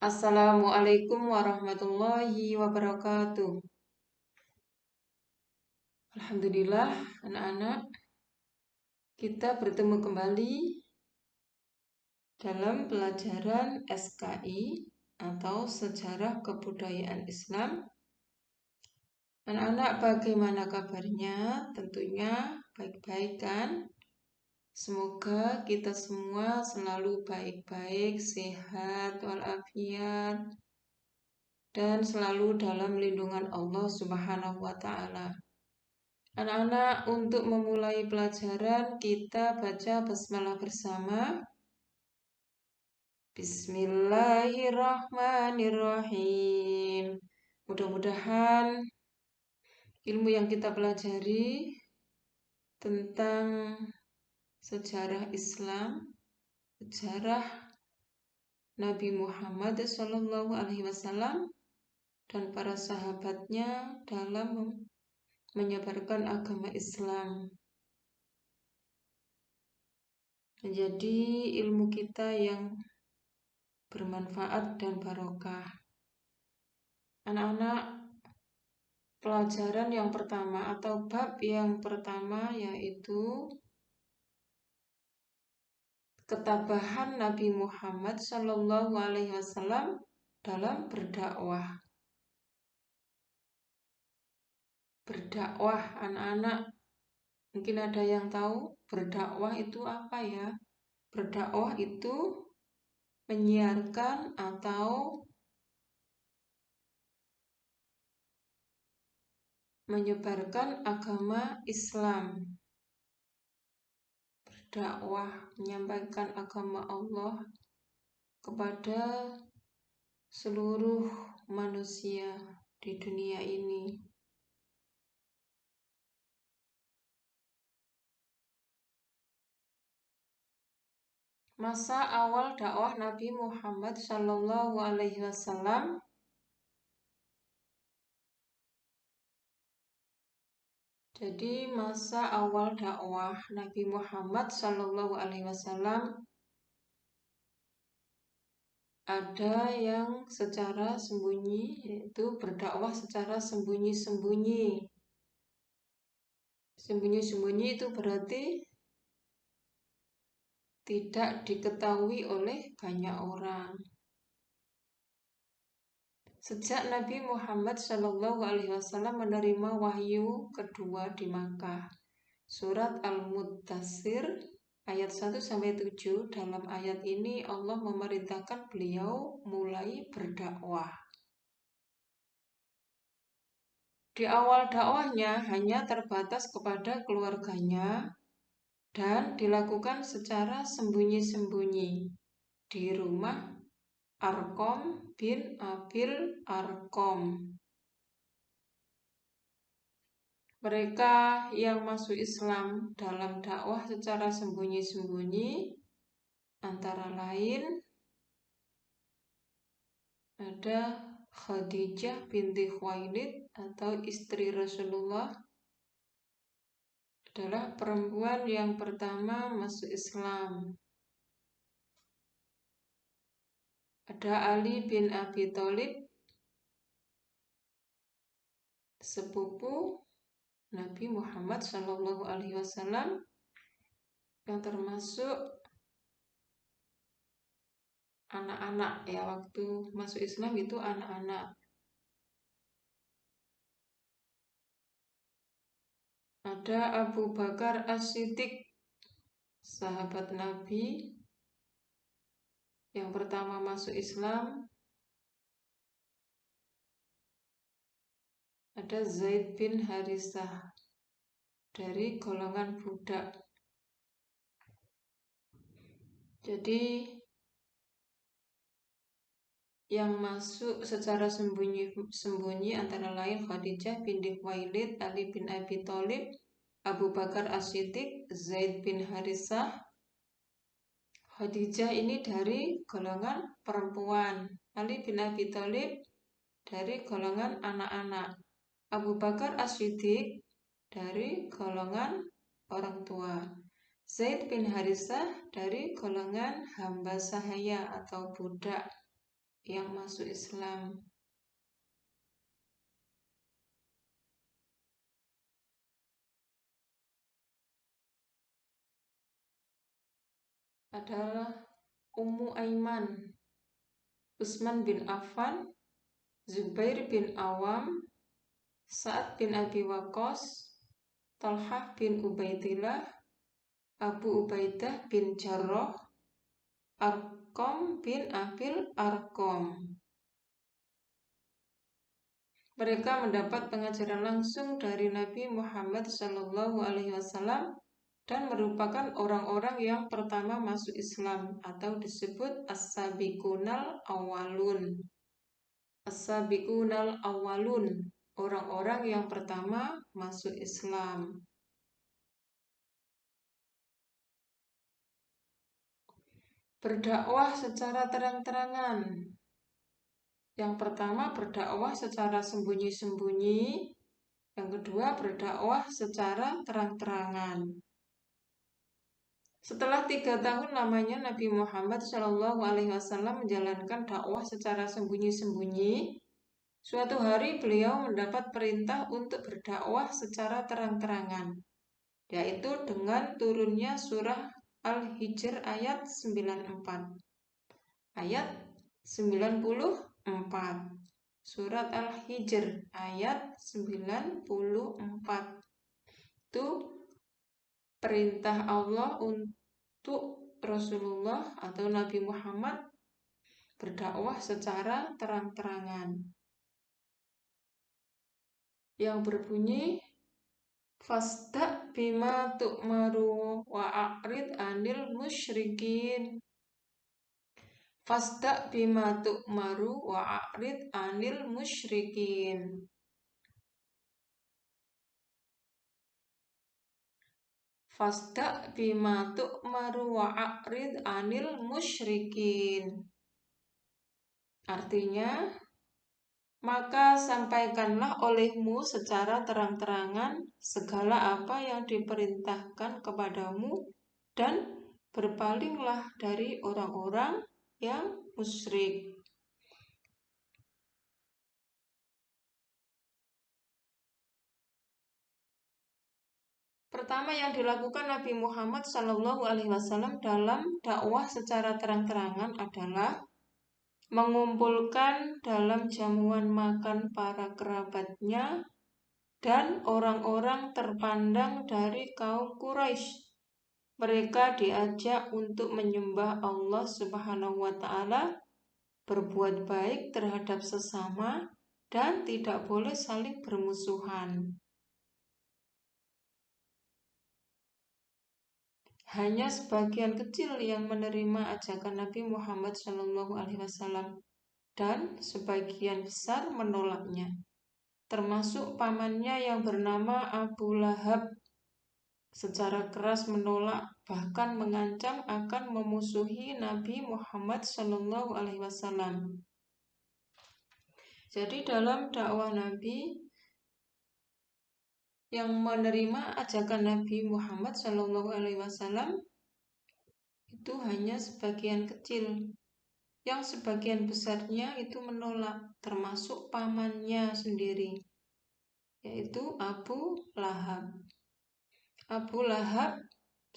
Assalamualaikum warahmatullahi wabarakatuh. Alhamdulillah, anak-anak, kita bertemu kembali dalam pelajaran SKI atau Sejarah Kebudayaan Islam. Anak-anak, bagaimana kabarnya? Tentunya baik-baik kan? Semoga kita semua selalu baik-baik, sehat, walafiat, dan selalu dalam lindungan Allah Subhanahu wa Ta'ala. Anak-anak, untuk memulai pelajaran kita baca basmalah bersama. Bismillahirrahmanirrahim. Mudah-mudahan ilmu yang kita pelajari tentang sejarah Islam, sejarah Nabi Muhammad SAW dan para sahabatnya dalam menyebarkan agama Islam menjadi ilmu kita yang bermanfaat dan barokah. Anak-anak, pelajaran yang pertama atau bab yang pertama yaitu ketabahan Nabi Muhammad SAW dalam berdakwah. Berdakwah, anak-anak, mungkin ada yang tahu berdakwah itu apa ya? Berdakwah itu menyiarkan atau menyebarkan agama Islam. Berdakwah, menyampaikan agama Allah kepada seluruh manusia di dunia ini. Masa awal dakwah Nabi Muhammad SAW. Jadi masa awal dakwah Nabi Muhammad SAW ada yang secara sembunyi, yaitu berdakwah secara sembunyi-sembunyi. Sembunyi-sembunyi itu berarti tidak diketahui oleh banyak orang. Sejak Nabi Muhammad SAW menerima wahyu kedua di Makkah, surat Al-Muddatsir ayat 1-7, dalam ayat ini Allah memerintahkan beliau mulai berdakwah. Di awal dakwahnya hanya terbatas kepada keluarganya dan dilakukan secara sembunyi-sembunyi di rumah Arqam bin Abil Arqam. Mereka yang masuk Islam dalam dakwah secara sembunyi-sembunyi antara lain ada Khadijah binti Khuwailid atau istri Rasulullah, adalah perempuan yang pertama masuk Islam. Ada Ali bin Abi Thalib, sepupu Nabi Muhammad SAW, yang termasuk anak-anak ya, waktu masuk Islam itu anak-anak. Ada Abu Bakar As-Siddiq, sahabat Nabi yang pertama masuk Islam. Ada Zaid bin Harisah dari golongan budak. Jadi yang masuk secara sembunyi antara lain Khadijah binti Khuwailid, Ali bin Abi Thalib, Abu Bakar As-Siddiq, Zaid bin Harisah. Khadijah ini dari golongan perempuan, Ali bin Abi Thalib dari golongan anak-anak, Abu Bakar As-Siddiq dari golongan orang tua, Zaid bin Harisah dari golongan hamba sahaya atau budak. yang masuk Islam. Adalah Ummu Aiman, Utsman bin Affan, Zubair bin Awam, Sa'ad bin Abi Waqqas, Talhah bin Ubaidillah, Abu Ubaidah bin Jarrah, Arqam bin Abil Arqam. Mereka mendapat pengajaran langsung dari Nabi Muhammad SAW dan merupakan orang-orang yang pertama masuk Islam atau disebut As-Sabiqunal Awwalun. As-Sabiqunal Awwalun, orang-orang yang pertama masuk Islam. Berdakwah secara terang-terangan. Yang pertama berdakwah secara sembunyi-sembunyi, yang kedua berdakwah secara terang-terangan. Setelah 3 tahun lamanya Nabi Muhammad SAW menjalankan dakwah secara sembunyi-sembunyi, suatu hari beliau mendapat perintah untuk berdakwah secara terang-terangan, yaitu dengan turunnya surah Al-Hijr ayat 94. Ayat 94. Surat Al-Hijr ayat 94. Itu perintah Allah untuk Rasulullah atau Nabi Muhammad berdakwah secara terang-terangan, yang berbunyi Fasda' bima tu'maru wa a'rid anil musyrikin. Fasda' bima tu'maru wa a'rid anil musyrikin. Fasda' bima tu'maru wa a'rid anil musyrikin. Artinya, maka sampaikanlah olehmu secara terang-terangan segala apa yang diperintahkan kepadamu dan berpalinglah dari orang-orang yang musyrik. Pertama yang dilakukan Nabi Muhammad SAW dalam dakwah secara terang-terangan adalah mengumpulkan dalam jamuan makan para kerabatnya dan orang-orang terpandang dari kaum Quraisy. Mereka diajak untuk menyembah Allah Subhanahu wa Ta'ala, berbuat baik terhadap sesama, dan tidak boleh saling bermusuhan. Hanya sebagian kecil yang menerima ajakan Nabi Muhammad SAW dan sebagian besar menolaknya, termasuk pamannya yang bernama Abu Lahab. Secara keras menolak, bahkan mengancam akan memusuhi Nabi Muhammad SAW. Jadi dalam dakwah Nabi, yang menerima ajakan Nabi Muhammad SAW itu hanya sebagian kecil. Yang sebagian besarnya itu menolak, termasuk pamannya sendiri, yaitu Abu Lahab. Abu Lahab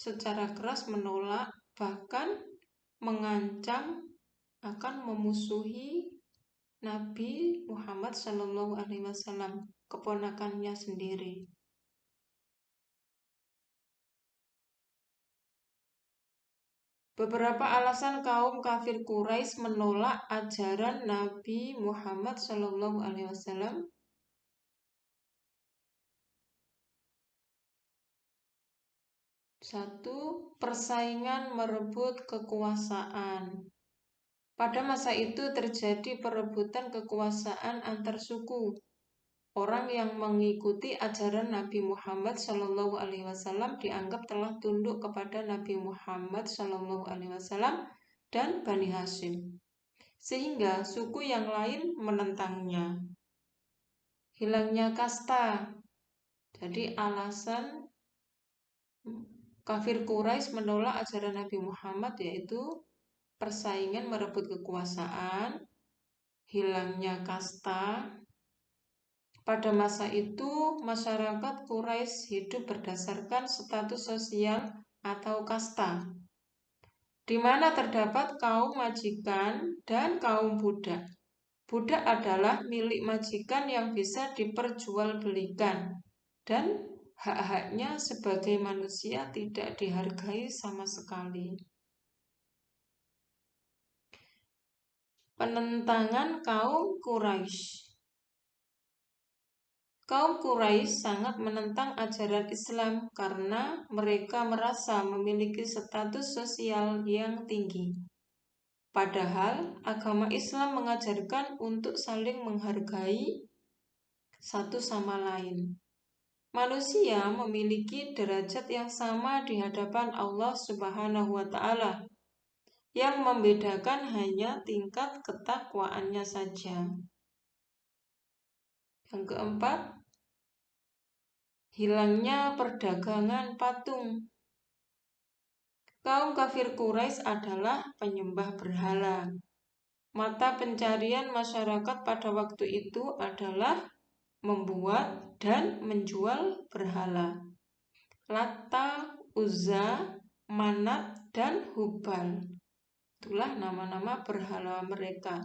secara keras menolak, bahkan mengancam akan memusuhi Nabi Muhammad SAW, keponakannya sendiri. Beberapa alasan kaum kafir Quraisy menolak ajaran Nabi Muhammad SAW. Satu, persaingan merebut kekuasaan. Pada masa itu terjadi perebutan kekuasaan antar suku. Orang yang mengikuti ajaran Nabi Muhammad SAW dianggap telah tunduk kepada Nabi Muhammad SAW dan Bani Hashim, sehingga suku yang lain menentangnya. Hilangnya kasta. Jadi alasan kafir Quraisy menolak ajaran Nabi Muhammad yaitu persaingan merebut kekuasaan, hilangnya kasta. Pada masa itu, masyarakat Quraisy hidup berdasarkan status sosial atau kasta, di mana terdapat kaum majikan dan kaum budak. Budak adalah milik majikan yang bisa diperjualbelikan, dan hak-haknya sebagai manusia tidak dihargai sama sekali. Penentangan kaum Quraisy. Kaum Quraisy sangat menentang ajaran Islam karena mereka merasa memiliki status sosial yang tinggi. Padahal agama Islam mengajarkan untuk saling menghargai satu sama lain. Manusia memiliki derajat yang sama di hadapan Allah Subhanahu wa Ta'ala. Yang membedakan hanya tingkat ketakwaannya saja. Yang keempat, hilangnya perdagangan patung. Kaum kafir Quraisy adalah penyembah berhala. Mata pencarian masyarakat pada waktu itu adalah membuat dan menjual berhala. Lata, Uzza, Manat, dan Hubal. Itulah nama-nama berhala mereka.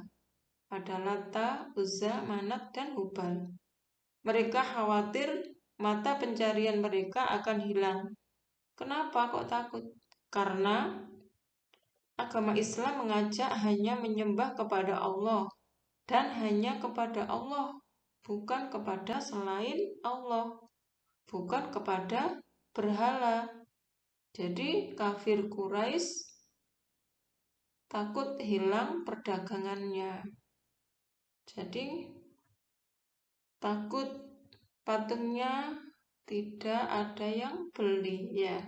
Ada Lata, Uzza, Manat, dan Hubal. Mereka khawatir mata pencarian mereka akan hilang. Kenapa kok takut? Karena agama Islam mengajak hanya menyembah kepada Allah dan hanya kepada Allah, bukan kepada selain Allah, bukan kepada berhala. Jadi kafir Quraisy takut hilang perdagangannya. Jadi takut patungnya tidak ada yang beli ya.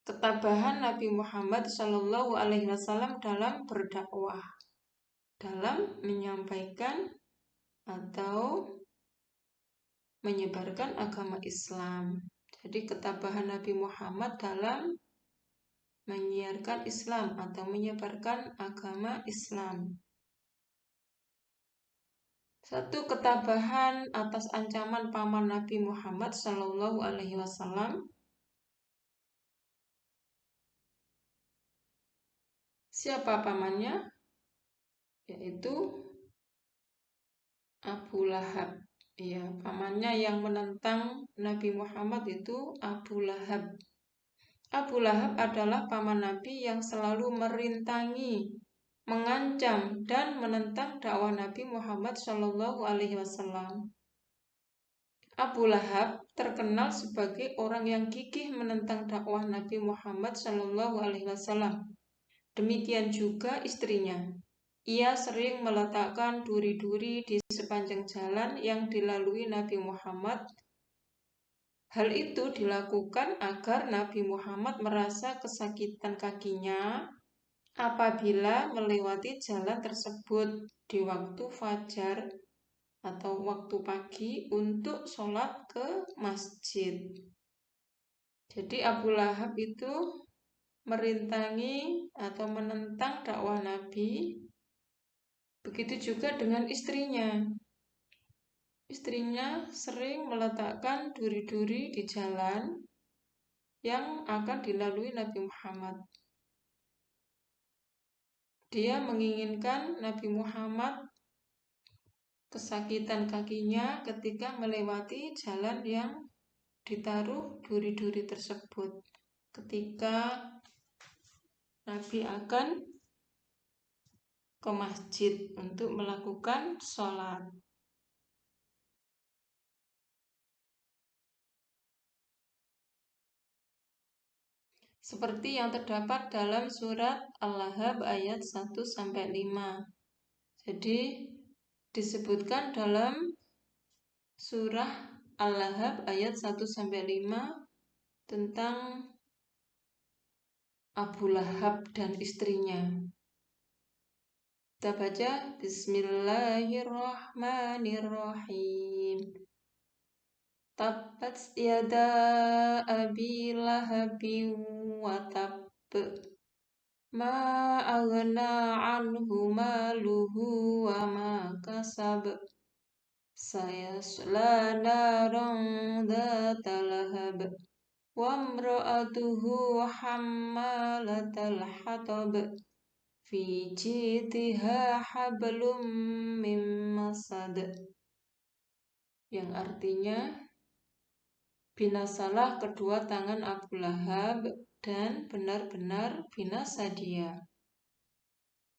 Ketabahan Nabi Muhammad SAW dalam berdakwah, dalam menyampaikan atau menyebarkan agama Islam. Jadi ketabahan Nabi Muhammad dalam menyiarkan Islam atau menyebarkan agama Islam. Satu, ketabahan atas ancaman paman Nabi Muhammad SAW. Siapa pamannya? Yaitu Abu Lahab. Ya, pamannya yang menentang Nabi Muhammad itu Abu Lahab. Abu Lahab adalah paman Nabi yang selalu merintangi, mengancam, dan menentang dakwah Nabi Muhammad SAW. Abu Lahab terkenal sebagai orang yang gigih menentang dakwah Nabi Muhammad SAW. Demikian juga istrinya. Ia sering meletakkan duri-duri di sepanjang jalan yang dilalui Nabi Muhammad. Hal itu dilakukan agar Nabi Muhammad merasa kesakitan kakinya apabila melewati jalan tersebut di waktu fajar atau waktu pagi untuk sholat ke masjid. Jadi Abu Lahab itu merintangi atau menentang dakwah Nabi. Begitu juga dengan istrinya. Istrinya sering meletakkan duri-duri di jalan yang akan dilalui Nabi Muhammad. Dia menginginkan Nabi Muhammad kesakitan kakinya ketika melewati jalan yang ditaruh duri-duri tersebut. Ketika Nabi akan ke masjid untuk melakukan sholat. Seperti yang terdapat dalam surat Al-Lahab ayat 1-5. Jadi disebutkan dalam surah Al-Lahab ayat 1-5 tentang Abu Lahab dan istrinya. Kita baca Bismillahirrahmanirrahim. Tabbat yada abi lahabin wa tab. Ma aghna anhu maluhu wa ma kasab. Sayasla naran dhata lahab. Wa imra'atuhu hammalatal hatab. Fi jidha hablum min masad. Yang artinya, binasalah kedua tangan Abu Lahab dan benar-benar binasa dia.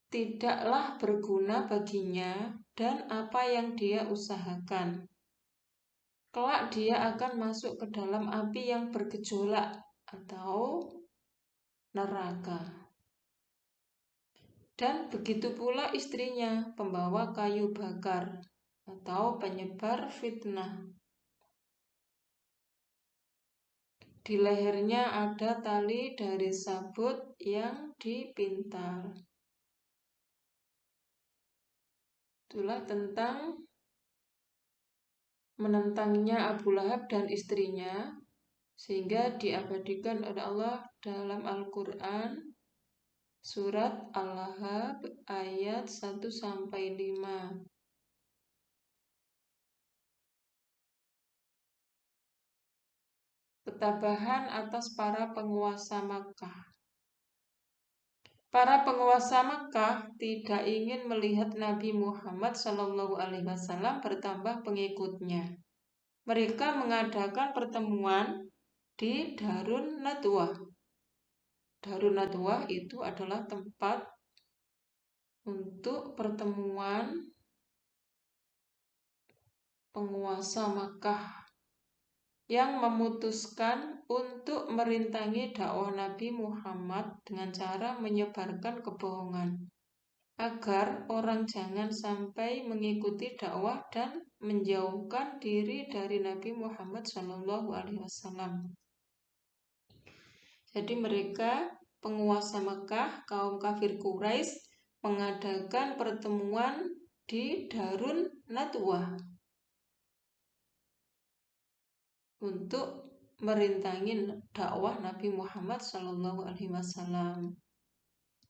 Tidaklah berguna baginya dan apa yang dia usahakan. Kelak dia akan masuk ke dalam api yang bergejolak atau neraka. Dan begitu pula istrinya, pembawa kayu bakar atau penyebar fitnah. Di lehernya ada tali dari sabut yang dipintal. Itulah tentang menentangnya Abu Lahab dan istrinya, sehingga diabadikan oleh Allah dalam Al-Quran surat Al-Lahab ayat 1-5. Ketabahan atas para penguasa Makkah. Para penguasa Makkah tidak ingin melihat Nabi Muhammad SAW bertambah pengikutnya. Mereka mengadakan pertemuan di Darun Nadwah. Darun Nadwah itu adalah tempat untuk pertemuan penguasa Makkah yang memutuskan untuk merintangi dakwah Nabi Muhammad dengan cara menyebarkan kebohongan agar orang jangan sampai mengikuti dakwah dan menjauhkan diri dari Nabi Muhammad SAW. Jadi mereka penguasa Mekah, kaum kafir Quraisy mengadakan pertemuan di Darun Nadwah untuk merintangi dakwah Nabi Muhammad SAW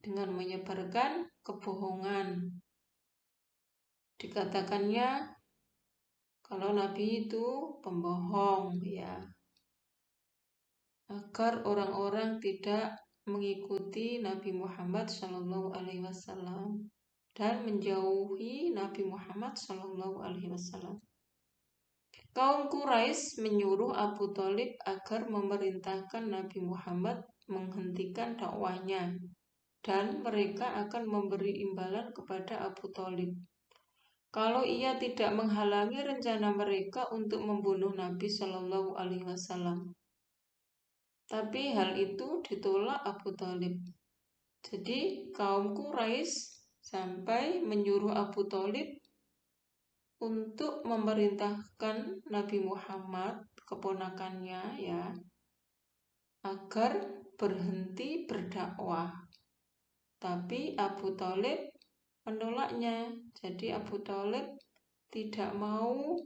dengan menyebarkan kebohongan. Dikatakannya kalau Nabi itu pembohong, ya, agar orang-orang tidak mengikuti Nabi Muhammad SAW dan menjauhi Nabi Muhammad SAW. Kaum Quraisy menyuruh Abu Thalib agar memerintahkan Nabi Muhammad menghentikan dakwahnya dan mereka akan memberi imbalan kepada Abu Thalib kalau ia tidak menghalangi rencana mereka untuk membunuh Nabi SAW. Tapi hal itu ditolak Abu Thalib. Jadi kaum Quraisy sampai menyuruh Abu Thalib untuk memerintahkan Nabi Muhammad, keponakannya, ya, agar berhenti berdakwah. Tapi Abu Thalib menolaknya. Jadi Abu Thalib tidak mau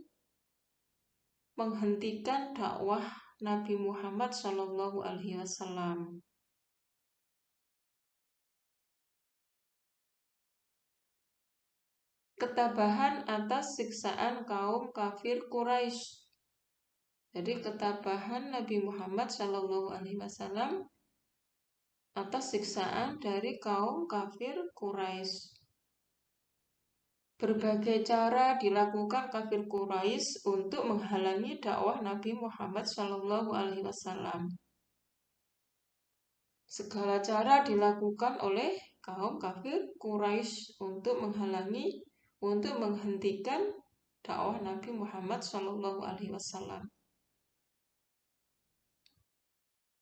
menghentikan dakwah Nabi Muhammad SAW. Ketabahan atas siksaan kaum kafir Quraisy. Jadi ketabahan Nabi Muhammad SAW atas siksaan dari kaum kafir Quraisy. Berbagai cara dilakukan kafir Quraisy untuk menghalangi dakwah Nabi Muhammad SAW. Segala cara dilakukan oleh kaum kafir Quraisy untuk menghentikan dakwah Nabi Muhammad SAW.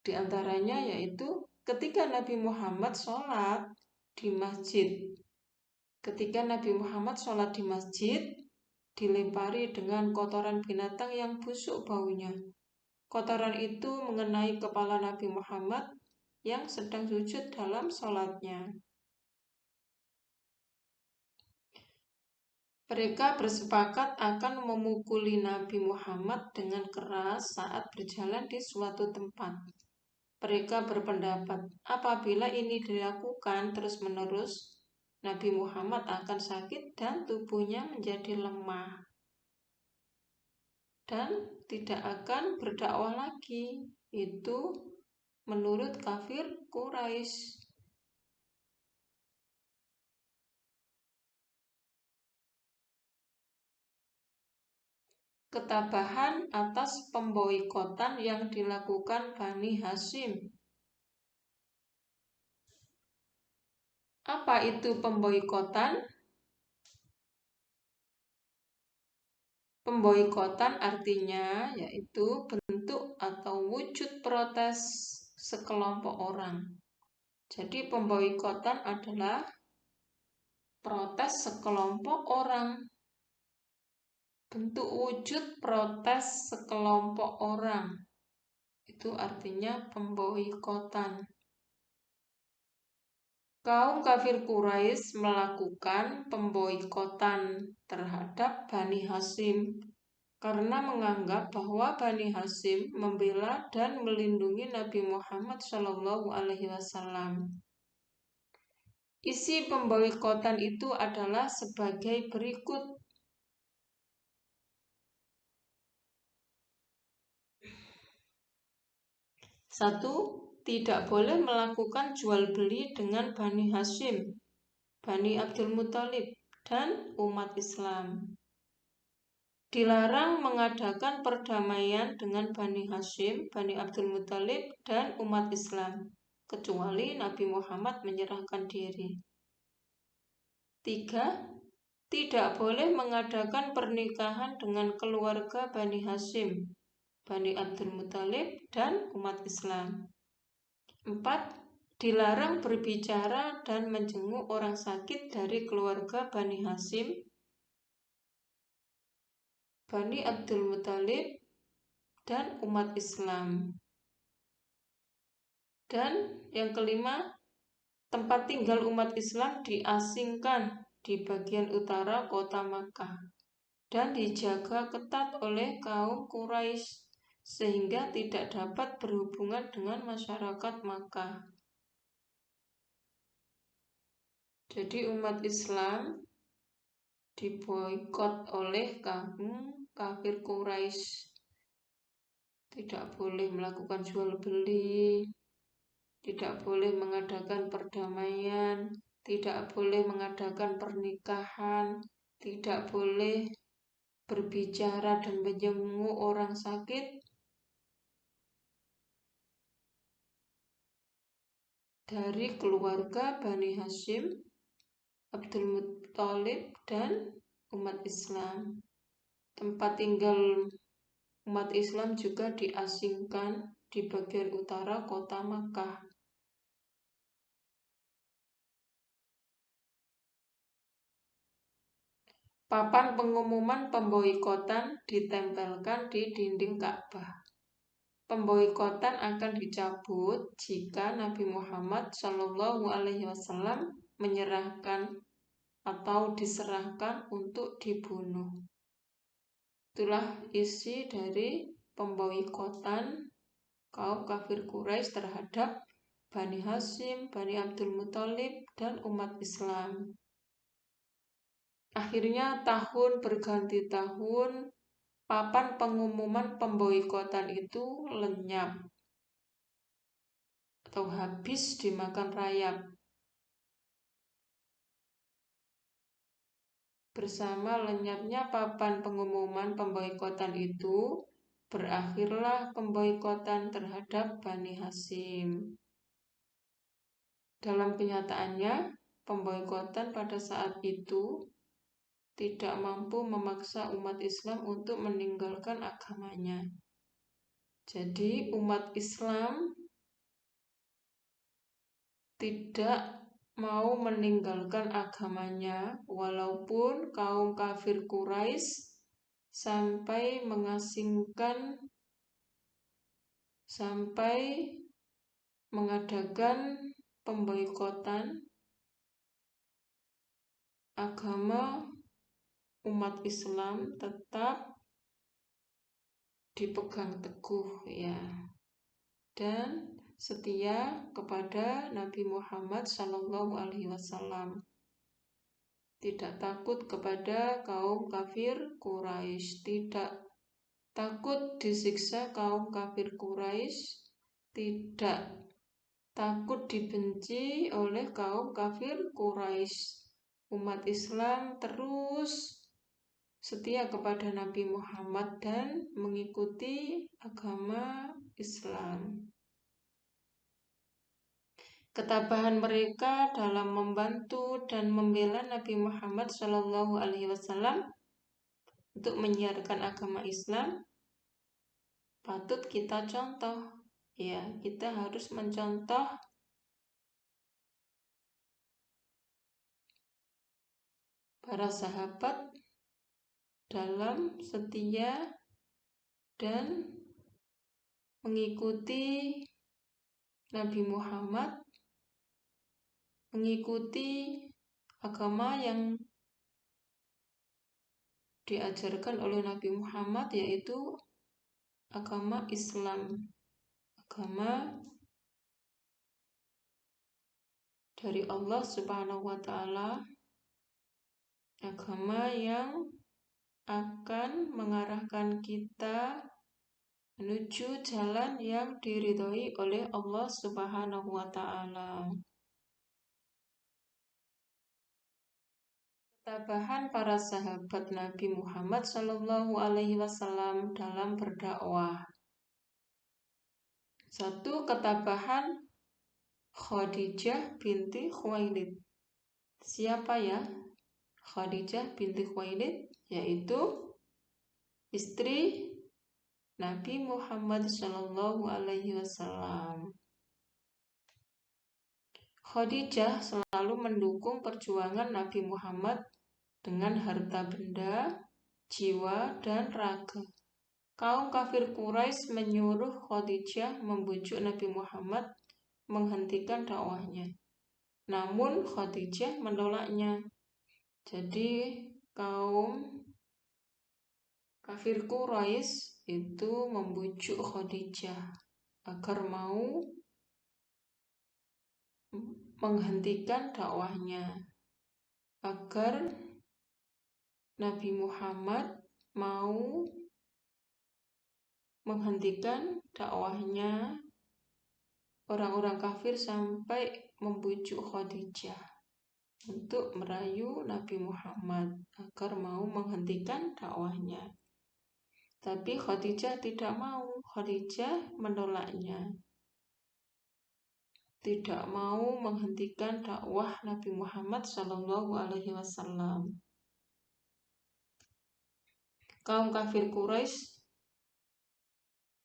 Di antaranya yaitu ketika Nabi Muhammad sholat di masjid. Ketika Nabi Muhammad sholat di masjid, dilempari dengan kotoran binatang yang busuk baunya. Kotoran itu mengenai kepala Nabi Muhammad yang sedang sujud dalam sholatnya. Mereka bersepakat akan memukuli Nabi Muhammad dengan keras saat berjalan di suatu tempat. Mereka berpendapat, apabila ini dilakukan terus-menerus, Nabi Muhammad akan sakit dan tubuhnya menjadi lemah dan tidak akan berdakwah lagi. Itu menurut kafir Quraisy. Ketabahan atas pemboikotan yang dilakukan Bani Hasyim. Apa itu pemboikotan? Pemboikotan artinya yaitu bentuk atau wujud protes sekelompok orang. Jadi pemboikotan adalah protes sekelompok orang. Bentuk wujud protes sekelompok orang. Itu artinya pemboikotan. Kaum kafir Quraisy melakukan pemboikotan terhadap Bani Hasyim karena menganggap bahwa Bani Hasyim membela dan melindungi Nabi Muhammad SAW. Isi pemboikotan itu adalah sebagai berikut. 1. Tidak boleh melakukan jual beli dengan Bani Hasyim, Bani Abdul Muthalib, dan umat Islam. Dilarang mengadakan perdamaian dengan Bani Hasyim, Bani Abdul Muthalib, dan umat Islam, kecuali Nabi Muhammad menyerahkan diri. 3. Tidak boleh mengadakan pernikahan dengan keluarga Bani Hasyim, Bani Abdul Muthalib, dan umat Islam. 4. Dilarang berbicara dan menjenguk orang sakit dari keluarga Bani Hasyim, Bani Abdul Muthalib, dan umat Islam. Dan yang kelima, tempat tinggal umat Islam diasingkan di bagian utara kota Makkah dan dijaga ketat oleh kaum Quraisy sehingga tidak dapat berhubungan dengan masyarakat Makkah. Jadi umat Islam diboikot oleh kaum kafir Quraisy. Tidak boleh melakukan jual beli, tidak boleh mengadakan perdamaian, tidak boleh mengadakan pernikahan, tidak boleh berbicara dan menjenguk orang sakit, dari keluarga Bani Hasyim, Abdul Muthalib, dan umat Islam. Tempat tinggal umat Islam juga diasingkan di bagian utara kota Makkah. Papan pengumuman pemboikotan ditempelkan di dinding Ka'bah. Pemboikotan akan dicabut jika Nabi Muhammad SAW menyerahkan atau diserahkan untuk dibunuh. Itulah isi dari pemboikotan kaum kafir Quraisy terhadap Bani Hasyim, Bani Abdul Muthalib, dan umat Islam. Akhirnya tahun berganti tahun, papan pengumuman pemboikotan itu lenyap atau habis dimakan rayap. Bersama lenyapnya papan pengumuman pemboikotan itu, berakhirlah pemboikotan terhadap Bani Hasyim. Dalam kenyataannya, pemboikotan pada saat itu tidak mampu memaksa umat Islam untuk meninggalkan agamanya. Jadi umat Islam tidak mau meninggalkan agamanya walaupun kaum kafir Quraisy sampai mengasingkan, sampai mengadakan pemboikotan agama umat Islam tetap dipegang teguh ya, dan setia kepada Nabi Muhammad SAW. Tidak takut kepada kaum kafir Quraisy, tidak takut disiksa kaum kafir Quraisy, tidak takut dibenci oleh kaum kafir Quraisy. Umat Islam terus setia kepada Nabi Muhammad dan mengikuti agama Islam. Ketabahan mereka dalam membantu dan membela Nabi Muhammad SAW untuk menyiarkan agama Islam patut kita contoh. Ya, kita harus mencontoh para sahabat dalam setia dan mengikuti Nabi Muhammad, mengikuti agama yang diajarkan oleh Nabi Muhammad, yaitu agama Islam, agama dari Allah Subhanahu wa Ta'ala, agama yang akan mengarahkan kita menuju jalan yang diridhoi oleh Allah Subhanahu wa Ta'ala. Ketabahan para sahabat Nabi Muhammad SAW dalam berdakwah. 1. Ketabahan Khadijah binti Khuwailid. Siapa ya Khadijah binti Khuwailid? Yaitu istri Nabi Muhammad SAW. Khadijah selalu mendukung perjuangan Nabi Muhammad dengan harta benda, jiwa, dan raga. Kaum kafir Quraisy menyuruh Khadijah membujuk Nabi Muhammad menghentikan dakwahnya. Namun Khadijah menolaknya. Jadi kaum kafir Quraisy itu membujuk Khadijah agar mau menghentikan dakwahnya, agar Nabi Muhammad mau menghentikan dakwahnya orang-orang kafir sampai membujuk Khadijah untuk merayu Nabi Muhammad agar mau menghentikan dakwahnya. Tapi Khadijah tidak mau, Khadijah menolaknya. Tidak mau menghentikan dakwah Nabi Muhammad SAW. Kaum kafir Quraisy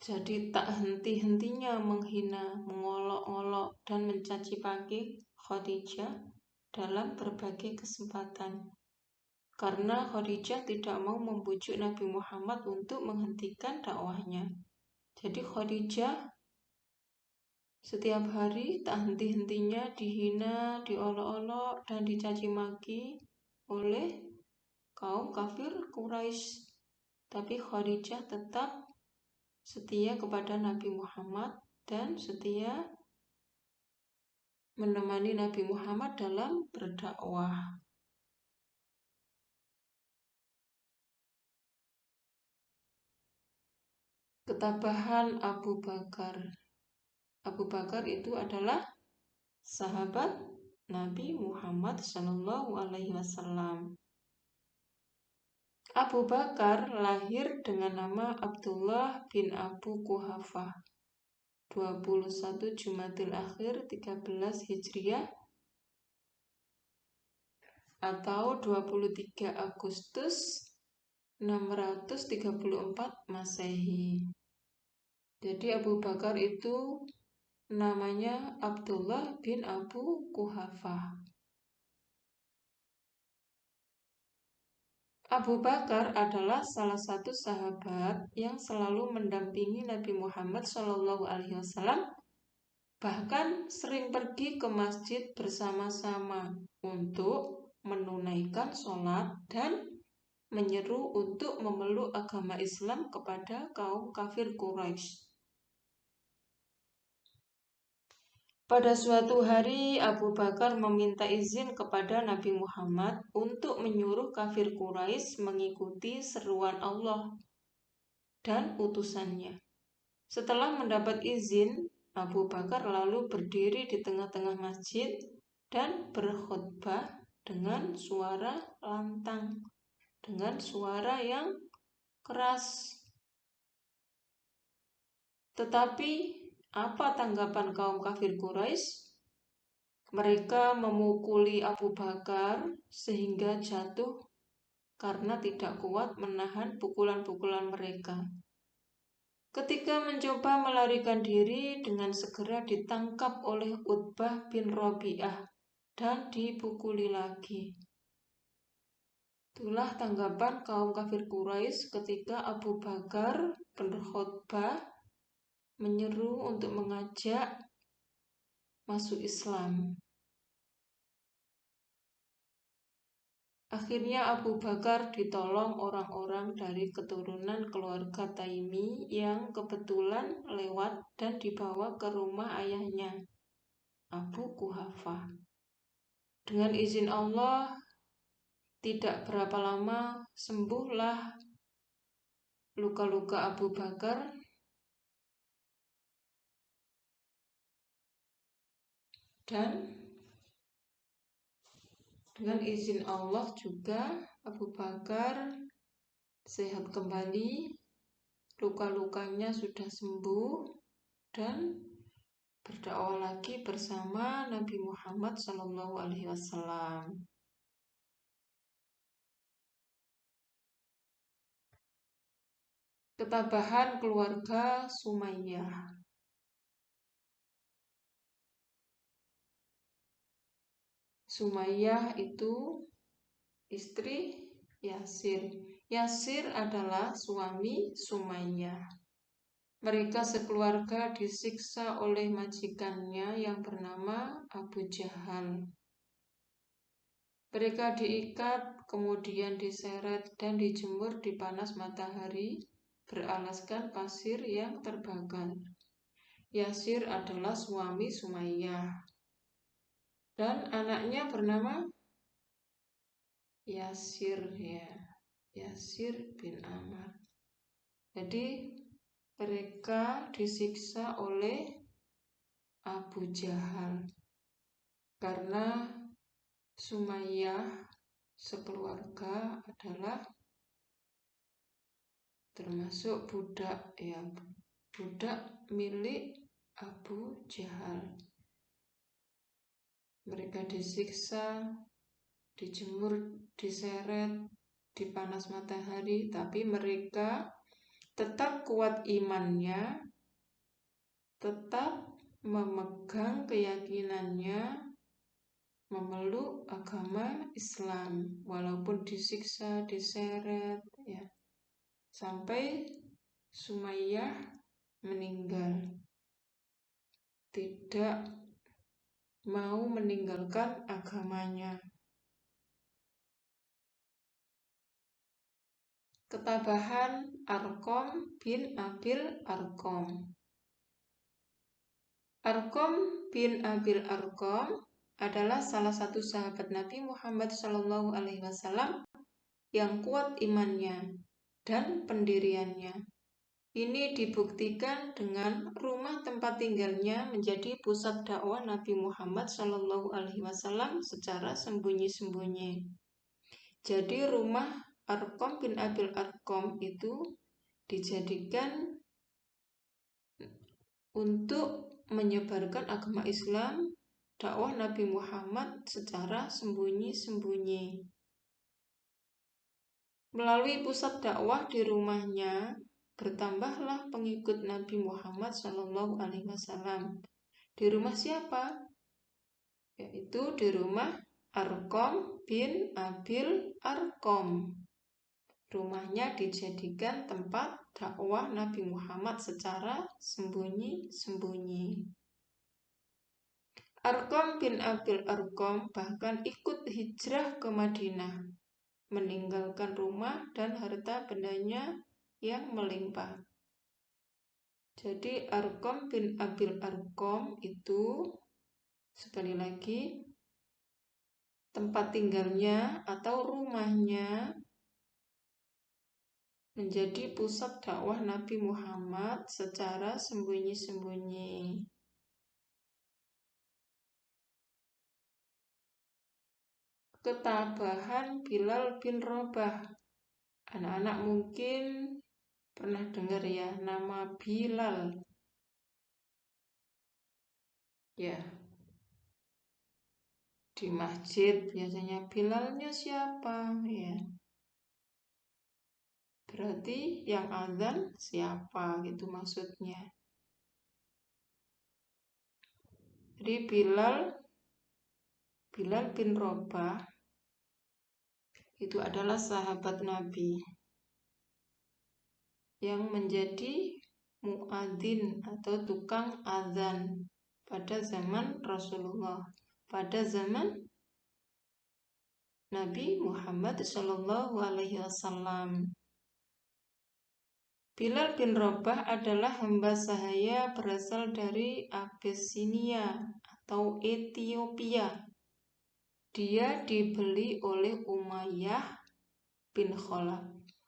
jadi tak henti-hentinya menghina, mengolok-olok, dan mencaci maki Khadijah dalam berbagai kesempatan. Karena Khadijah tidak mau membujuk Nabi Muhammad untuk menghentikan dakwahnya. Jadi Khadijah setiap hari tak henti-hentinya dihina, diolok-olok, dan dicaci maki oleh kaum kafir Quraisy. Tapi Khadijah tetap setia kepada Nabi Muhammad dan setia menemani Nabi Muhammad dalam berdakwah. Ketabahan Abu Bakar. Abu Bakar itu adalah sahabat Nabi Muhammad SAW. Abu Bakar lahir dengan nama Abdullah bin Abu Quhafah 21 Jumadil Akhir 13 Hijriah atau 23 Agustus 634 Masehi. Jadi Abu Bakar itu namanya Abdullah bin Abu Quhafah. Abu Bakar adalah salah satu sahabat yang selalu mendampingi Nabi Muhammad SAW, bahkan sering pergi ke masjid bersama-sama untuk menunaikan sholat dan menyeru untuk memeluk agama Islam kepada kaum kafir Quraisy. Pada suatu hari, Abu Bakar meminta izin kepada Nabi Muhammad untuk menyuruh kafir Quraisy mengikuti seruan Allah dan utusannya. Setelah mendapat izin, Abu Bakar lalu berdiri di tengah-tengah masjid dan berkhutbah dengan suara lantang, dengan suara yang keras. Tetapi apa tanggapan kaum kafir Quraisy? Mereka memukuli Abu Bakar sehingga jatuh karena tidak kuat menahan pukulan-pukulan mereka. Ketika mencoba melarikan diri, dengan segera ditangkap oleh Utbah bin Rabi'ah dan dipukuli lagi. Itulah tanggapan kaum kafir Quraisy ketika Abu Bakar berkhutbah menyeru untuk mengajak masuk Islam. Akhirnya Abu Bakar ditolong orang-orang dari keturunan keluarga Taimi yang kebetulan lewat dan dibawa ke rumah ayahnya, Abu Quhafah. Dengan izin Allah, tidak berapa lama sembuhlah luka-luka Abu Bakar dan dengan izin Allah juga Abu Bakar sehat kembali, luka-lukanya sudah sembuh dan berdakwah lagi bersama Nabi Muhammad SAW. Ketabahan keluarga Sumayyah. Sumayyah itu istri Yasir. Yasir adalah suami Sumayyah. Mereka sekeluarga disiksa oleh majikannya yang bernama Abu Jahal. Mereka diikat, kemudian diseret dan dijemur di panas matahari beralaskan pasir yang terbakar. Yasir adalah suami Sumayyah. Dan anaknya bernama Yasir, Yasir bin Ammar. Jadi mereka disiksa oleh Abu Jahal karena Sumayyah sekeluarga adalah termasuk budak milik Abu Jahal. Mereka disiksa, dijemur, diseret di panas matahari, tapi mereka tetap kuat imannya, tetap memegang keyakinannya memeluk agama Islam walaupun disiksa, diseret, sampai Sumayyah meninggal, tidak mau meninggalkan agamanya. Ketabahan Arqam bin Abil Arqam. Arqam bin Abil Arqam adalah salah satu sahabat Nabi Muhammad SAW yang kuat imannya dan pendiriannya. Ini dibuktikan dengan rumah tempat tinggalnya menjadi pusat dakwah Nabi Muhammad SAW secara sembunyi-sembunyi. Jadi rumah Arqam bin Abil Arqam itu dijadikan untuk menyebarkan agama Islam, dakwah Nabi Muhammad secara sembunyi-sembunyi. Melalui pusat dakwah di rumahnya, bertambahlah pengikut Nabi Muhammad SAW. Di rumah siapa? Yaitu di rumah Arqam bin Abil Arqam. Rumahnya dijadikan tempat dakwah Nabi Muhammad secara sembunyi-sembunyi. Arqam bin Abil Arqam bahkan ikut hijrah ke Madinah. meninggalkan rumah dan harta bendanya yang melimpah. Jadi Arqam bin Abil Arqam itu sekali lagi tempat tinggalnya atau rumahnya menjadi pusat dakwah Nabi Muhammad secara sembunyi-sembunyi. Ketabahan Bilal bin Rabah. Anak-anak mungkin pernah dengar ya nama Bilal. Ya, di masjid biasanya Bilalnya siapa ya? Berarti yang azan siapa gitu maksudnya. Jadi Bilal bin Rabah itu adalah sahabat Nabi yang menjadi muadzin atau tukang azan pada zaman Rasulullah, pada zaman Nabi Muhammad SAW. Bilal bin Rabah adalah hamba sahaya berasal dari Abyssinia atau Ethiopia. Dia dibeli oleh Umayyah bin Khalaf,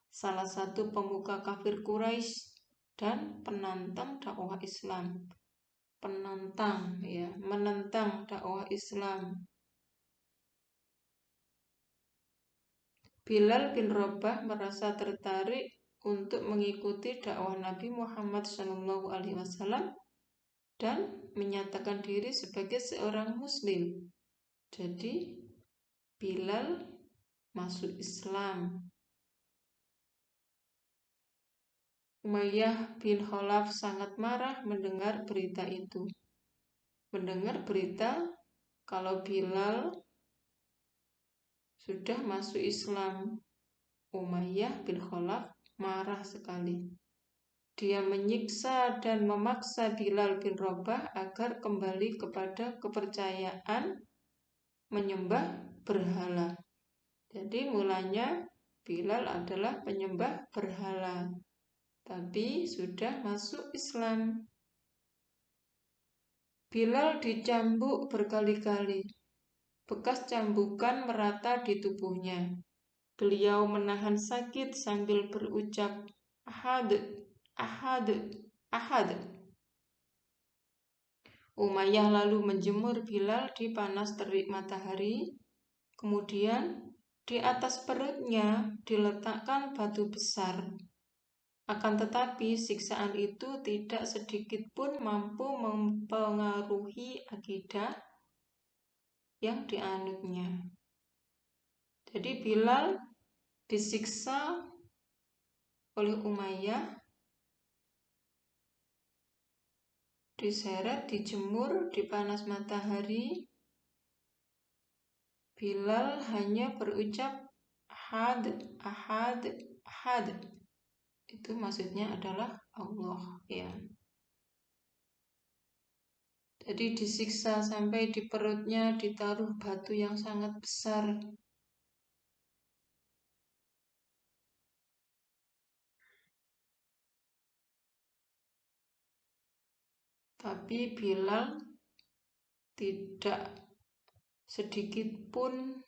salah satu pemuka kafir Quraisy dan penantang dakwah Islam. Menentang dakwah Islam. Bilal bin Rabah merasa tertarik untuk mengikuti dakwah Nabi Muhammad SAW dan menyatakan diri sebagai seorang Muslim. Jadi Bilal masuk Islam. Umayyah bin Khalaf sangat marah mendengar berita itu. Mendengar berita kalau Bilal sudah masuk Islam, Umayyah bin Khalaf marah sekali. Dia menyiksa dan memaksa Bilal bin Rabah agar kembali kepada kepercayaan menyembah berhala. Jadi mulanya Bilal adalah penyembah berhala, tapi sudah masuk Islam. Bilal dicambuk berkali-kali. Bekas cambukan merata di tubuhnya. Beliau menahan sakit sambil berucap, Ahad, Ahad, Ahad. Umayyah lalu menjemur Bilal di panas terik matahari. Kemudian di atas perutnya diletakkan batu besar. Akan tetapi siksaan itu tidak sedikit pun mampu mempengaruhi akidah yang dianutnya. Jadi Bilal disiksa oleh Umayyah, diseret, dijemur di panas matahari. Bilal hanya berucap Ahad, Ahad, Ahad. Itu maksudnya adalah Allah ya. Jadi disiksa sampai di perutnya ditaruh batu yang sangat besar. Tapi Bilal tidak sedikit pun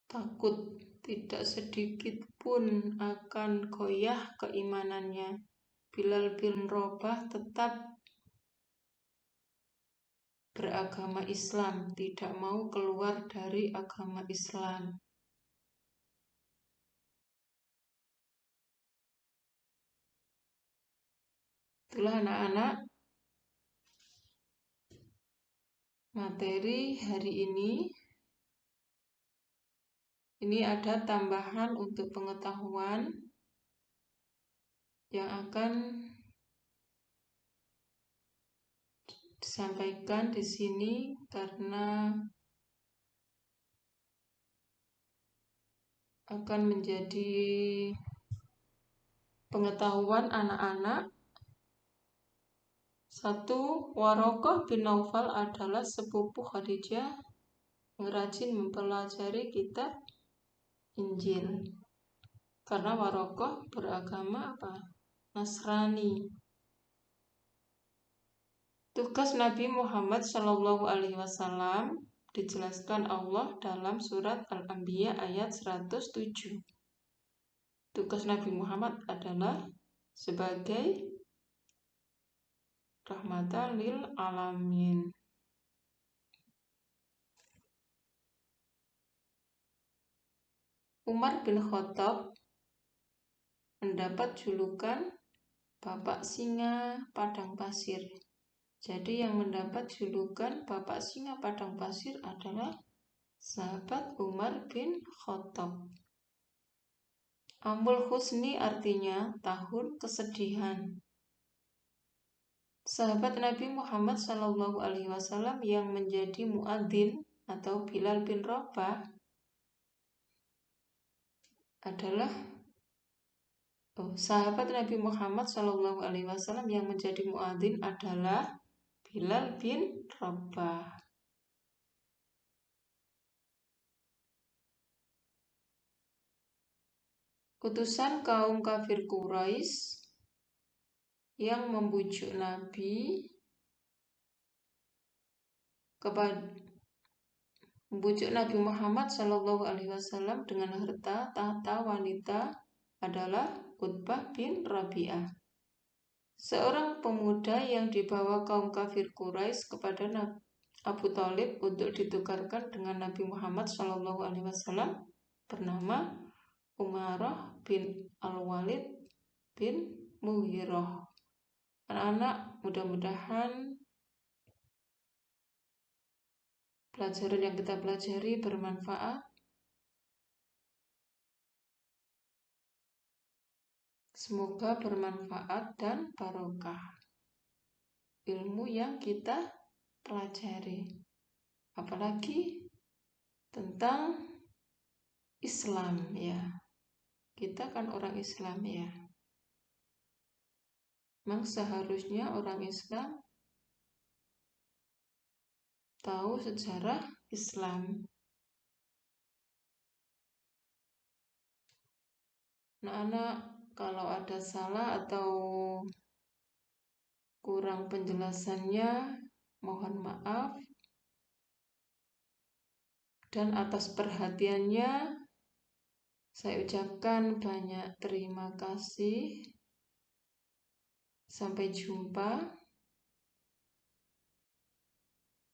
takut, tidak sedikit pun akan goyah keimanannya. Bilal bin Rabah tetap beragama Islam, tidak mau keluar dari agama Islam. Itulah anak-anak materi hari ini. Ini ada tambahan untuk pengetahuan yang akan disampaikan di sini karena akan menjadi pengetahuan anak-anak. 1. Waraqah bin Naufal adalah sepupu Khadijah rajin mempelajari kitab Injil. Karena Warokoh beragama apa? Nasrani. Tugas Nabi Muhammad SAW dijelaskan Allah dalam surat Al-Anbiya ayat 107. Tugas Nabi Muhammad adalah sebagai rahmatan lil alamin. Umar bin Khattab mendapat julukan Bapak Singa Padang Pasir. Jadi yang mendapat julukan Bapak Singa Padang Pasir adalah sahabat Umar bin Khattab. Amul Husni artinya tahun kesedihan. Sahabat Nabi Muhammad SAW yang menjadi muadzin atau Bilal bin Rabah adalah sahabat Nabi Muhammad SAW yang menjadi muadzin adalah Bilal bin Rabah. Utusan kaum kafir Quraisy yang membujuk Nabi Muhammad SAW dengan harta, tahta, wanita adalah Utbah bin Rabi'ah, seorang pemuda yang dibawa kaum kafir Quraisy kepada Abu Thalib untuk ditukarkan dengan Nabi Muhammad SAW bernama Umarah bin Al-Walid bin Mughirah. Anak-anak, mudah-mudahan pelajaran yang kita pelajari bermanfaat. Semoga bermanfaat dan barokah ilmu yang kita pelajari. Apalagi tentang Islam ya. Kita kan orang Islam ya. Memang seharusnya orang Islam tahu sejarah Islam. Anak-anak, kalau ada salah atau kurang penjelasannya, mohon maaf. Dan atas perhatiannya, saya ucapkan banyak terima kasih. Sampai jumpa.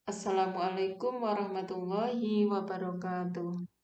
Assalamualaikum warahmatullahi wabarakatuh.